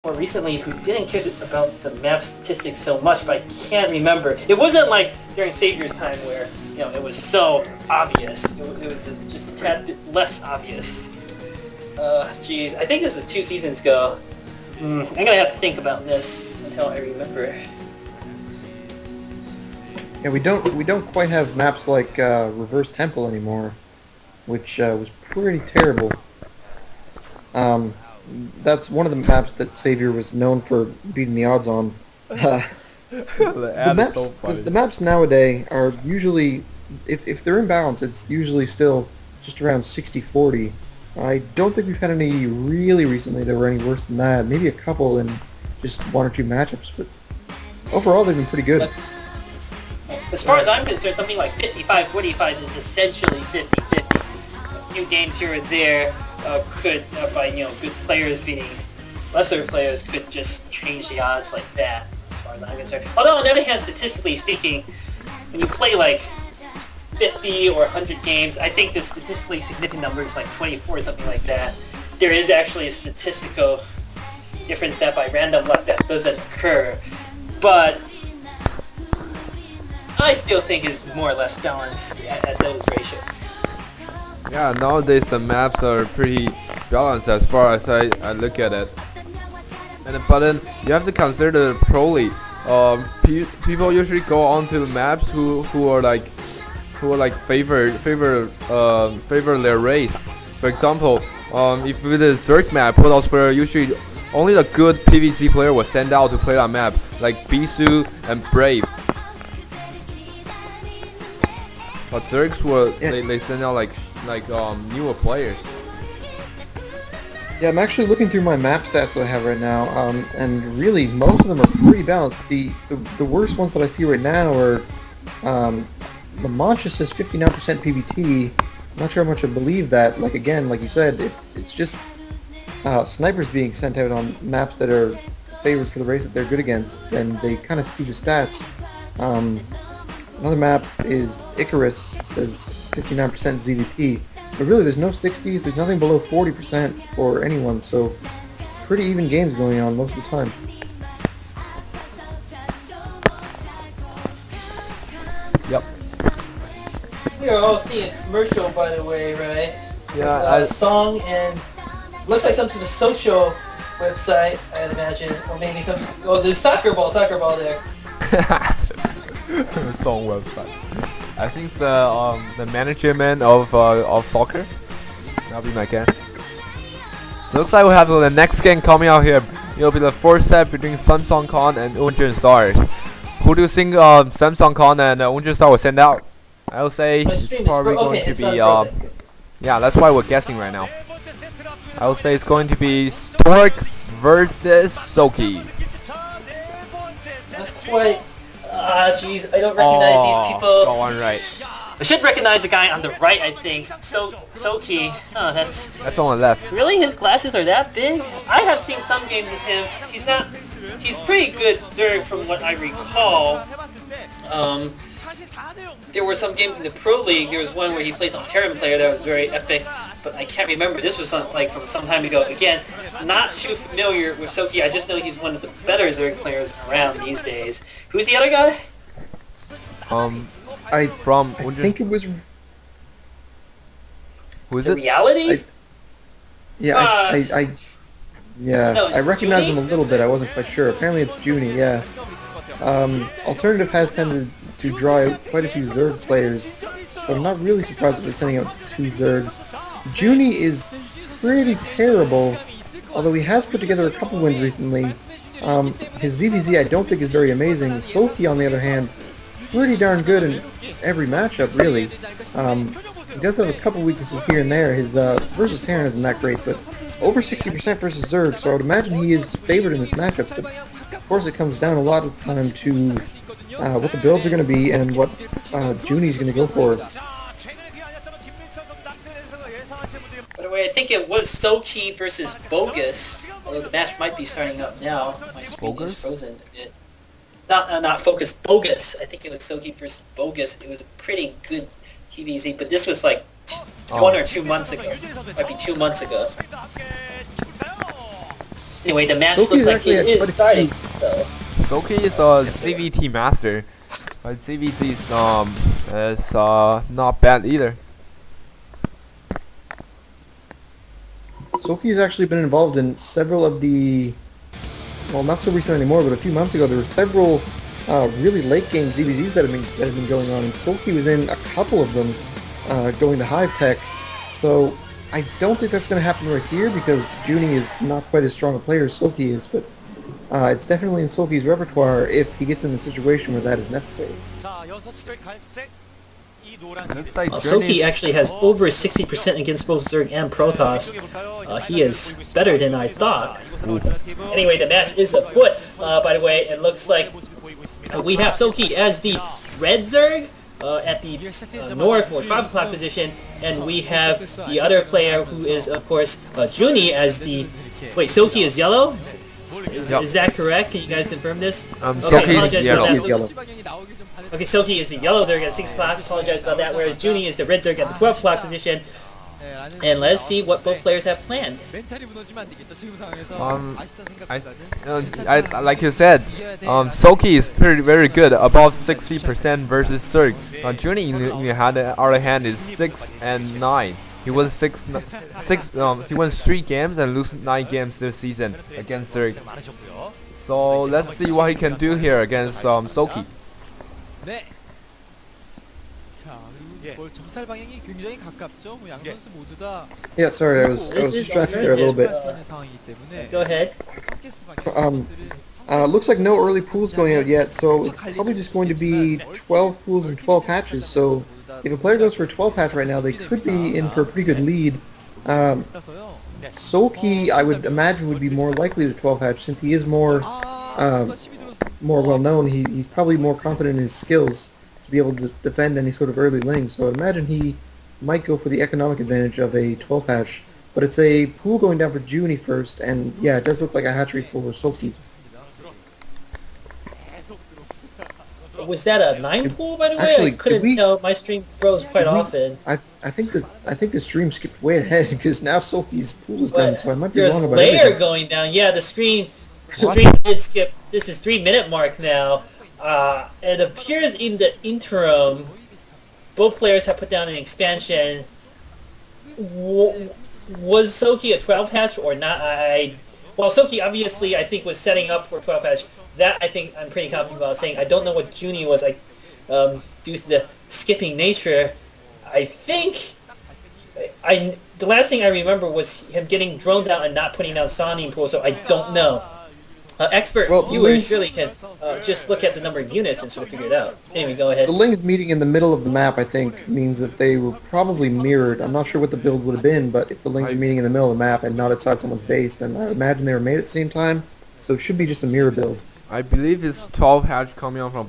more recently who didn't care about the map statistics so much, but I can't remember. It wasn't like during Savior's time where it was so obvious. It was just a tad bit less obvious. Geez, I think this was 2 seasons ago. I'm gonna have to think about this until I remember. Yeah, we don't quite have maps like Reverse Temple anymore, which was pretty terrible. That's one of the maps that Savior was known for beating the odds on. The maps nowadays are usually, if they're in balance, it's usually still just around 60-40. I don't think we've had any really recently that were any worse than that. Maybe a couple in just 1 or 2 matchups, but overall they've been pretty good. As far as I'm concerned, something like 55-45 is essentially 50-50. A few games here or there could, by good players beating lesser players, could just change the odds like that, as far as I'm concerned. Although, on the other hand, statistically speaking, when you play like 50 or 100 games, I think the statistically significant numbers like 24 or something like that, there is actually a statistical difference that by random luck that doesn't occur. But I still think is more or less balanced at those ratios. Yeah, nowadays the maps are pretty balanced as far as I look at it. But then you have to consider the pro league. People usually go onto the maps who are like favor their race. For example, if with the Zerg map, Protoss player usually only the good PvZ player was sent out to play that map, like Bisu and Brave. But Zergs were they send out like newer players. Yeah, I'm actually looking through my map stats that I have right now, and really most of them are pretty balanced. The worst ones that I see right now are the Mancha says 59% PVT. I'm not sure how much I believe that. Like again, like you said, it's just snipers being sent out on maps that are favored for the race that they're good against, and they kind of skew the stats. Another map is Icarus, says 59% ZVP. But really, there's no 60s, there's nothing below 40% for anyone, so pretty even games going on most of the time. Yep. We are all seeing a commercial, by the way, right? Yeah. A song and looks like something to the social website, I'd imagine, or maybe some. Oh, there's soccer ball there. Song website. I think it's the management of soccer. That'll be my guess. Looks like we have the next game coming out here. It'll be the 4th set between Samsung Con and Unjin Stars. Who do you think Samsung Con and Unjin Stars will send out? I will say it's probably going to be yeah, that's why we're guessing right now. I will say it's going to be Stork versus Soki. Not quite. Jeez, I don't recognize these people. Go on right. I should recognize the guy on the right, I think. Soki. Oh, that's on the left. Really? His glasses are that big? I have seen some games of him. He's pretty good Zerg from what I recall. There were some games in the Pro League. There was one where he plays on Terran player that was very epic, but I can't remember. This was from some time ago. Again, not too familiar with Soki. I just know he's one of the better Zerg players around these days. Who's the other guy? I think it was. Who is it? Reality? I recognize him a little bit. I wasn't quite sure. Apparently it's Junie. Yeah. Alternative has tended to draw out quite a few Zerg players, so I'm not really surprised that they're sending out 2 Zergs. Junie is pretty terrible, although he has put together a couple wins recently. His ZVZ I don't think is very amazing. Soki, on the other hand, pretty darn good in every matchup, really. He does have a couple weaknesses here and there. His versus Terran isn't that great, but over 60% versus Zerg, so I would imagine he is favored in this matchup. But of course, it comes down a lot of the time to what the builds are going to be and what Junie's going to go for. By the way, I think it was Soki versus Bogus, although the match might be starting up now. My screen is frozen a bit. Not Focus, Bogus. I think it was Soki versus Bogus. It was a pretty good TVZ, but this was like 1 or 2 months ago. Might be 2 months ago. Anyway, the match Soki's looks like actually it had is quite a starting, so... Soki is a CVT master. But CVT is not bad either. Soki's actually been involved in several of the, well, not so recent anymore, but a few months ago there were several really late game ZBZs that have been going on, and Soki was in a couple of them, going to Hive Tech. So I don't think that's going to happen right here because Junie is not quite as strong a player as Soki is, but it's definitely in Soki's repertoire if he gets in a situation where that is necessary. Looks like Soki actually has over 60% against both Zerg and Protoss. He is better than I thought. Anyway, the match is afoot, by the way. It looks like we have Soki as the red Zerg at the north or 5 o'clock position, and we have the other player who is, of course, Junie as the... Wait, Soki is yellow? Is that correct? Can you guys confirm this? Soki is yellow. He's yellow. Okay, Soki is the yellow Zerg at 6 o'clock, apologize about that, whereas Junie is the red Zerg at the 12 o'clock position. And let's see what both players have planned. Like you said, Soki is very good, above 60% versus Zerg. Junie, on the other hand, is 6 and 9. He won he won 3 games and lose 9 games this season against Zerg. So let's see what he can do here against Soki. Yeah, sorry, I was distracted there a little bit. Go ahead. Looks like no early pools going out yet, so it's probably just going to be 12 pools and 12 hatches. So if a player goes for a 12 hatch right now, they could be in for a pretty good lead. Soki, I would imagine, would be more likely to 12 hatch since he is more well known. He's probably more confident in his skills to be able to defend any sort of early lane. So I'd imagine he might go for the economic advantage of a 12 hatch. But it's a pool going down for Junie first, and yeah, it does look like a hatchery for Soki. Was that a 9 pool, by the way? Actually, I couldn't tell. My stream froze quite often. I think the stream skipped way ahead because now Soki's pool is done, so I might be There's wrong about layer everything. going down. Yeah, the stream did skip. This is 3-minute mark now. It appears in the interim, both players have put down an expansion. Was Soki a 12 hatch or not? Well, Soki obviously I think was setting up for 12 hatch. That I think I'm pretty confident about saying. I don't know what Junie was like due to the skipping nature. I think the last thing I remember was him getting drones out and not putting down Sonin pool. So I don't know. Expert viewers really can just look at the number of units and sort of figure it out. Anyway, go ahead. The Lings meeting in the middle of the map, I think, means that they were probably mirrored. I'm not sure what the build would have been, but if the Lings are meeting in the middle of the map and not outside someone's base, then I would imagine they were made at the same time. So it should be just a mirror build. I believe it's 12 hatch coming on from